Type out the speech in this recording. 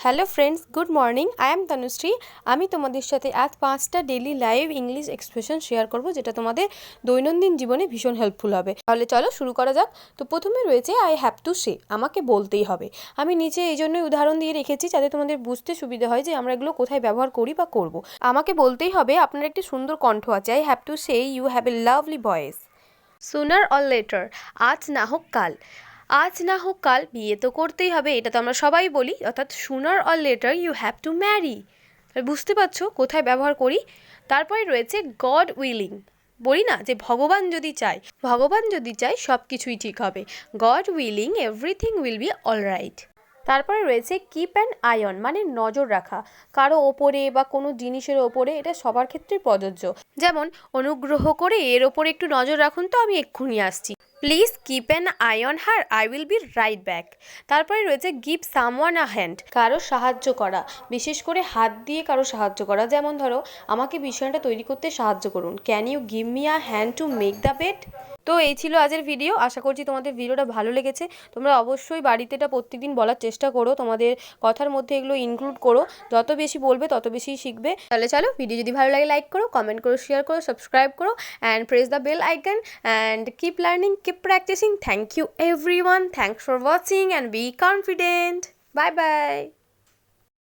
Hello friends, good morning. I am Tanushree. আমি তোমাদের সাথে আজ 5টা daily live English expression share করব, যেটা তোমাদের দৈনন্দিন জীবনে ভীষণ হেল্পফুল হবে। তাহলে চলো শুরু করা যাক। তো প্রথমে রয়েছে আই হ্যাভ টু সে, আমাকে বলতেই হবে। আমি নিচে এই জন্যই উদাহরণ দিয়ে রেখেছি যাতে তোমাদের বুঝতে সুবিধা হয় যে আমরা এগুলো কোথায় ব্যবহার করি বা করব। আমাকে বলতেই হবে, আপনার একটি সুন্দর কণ্ঠ আছে। I have to say you have a lovely voice. Sooner or later, আজ না হোক কাল। আজ না হোক কাল বিয়ে তো করতেই হবে, এটা তো আমরা সবাই বলি। অর্থাৎ sooner or later you have to marry. বুঝতে পারছো কোথায় ব্যবহার করি। তারপরে রয়েছে গড উইলিং, বলি না যে ভগবান যদি চায়, ভগবান যদি চায় সব কিছুই ঠিক হবে। God willing everything will be alright. তারপরে রয়েছে কিপ অ্যান আই অন, মানে নজর রাখা কারো ওপরে বা কোনো জিনিসের ওপরে। এটা সবার ক্ষেত্রেই প্রযোজ্য। যেমন, অনুগ্রহ করে এর ওপরে একটু নজর রাখুন তো, আমি এক্ষুনি আসছি। Please keep an I on her, I will be right back. তারপরে রয়েছে গিভ সামওয়ান আ হ্যান্ড, কারো সাহায্য করা, বিশেষ করে হাত দিয়ে কারো সাহায্য করা। যেমন ধরো, আমাকে বিছানাটা তৈরি করতে সাহায্য করুন, can you give me a hand to make the bed. তো এই ছিল আজের ভিডিও। আশা করছি তোমাদের ভিডিওটা ভালো লেগেছে। তোমরা অবশ্যই বাড়িতে এটা প্রত্যেকদিন বলার চেষ্টা করো, তোমাদের কথার মধ্যে এগুলো ইনক্লুড করো। যত বেশি বলবে তত বেশি শিখবে। তাহলে চলো, ভিডিও যদি ভালো লাগে লাইক করো, কমেন্ট করো, শেয়ার করো, সাবস্ক্রাইব করো and press the bell icon and keep learning, keep practising. Thank you everyone, thanks for watching and be confident. Bye by.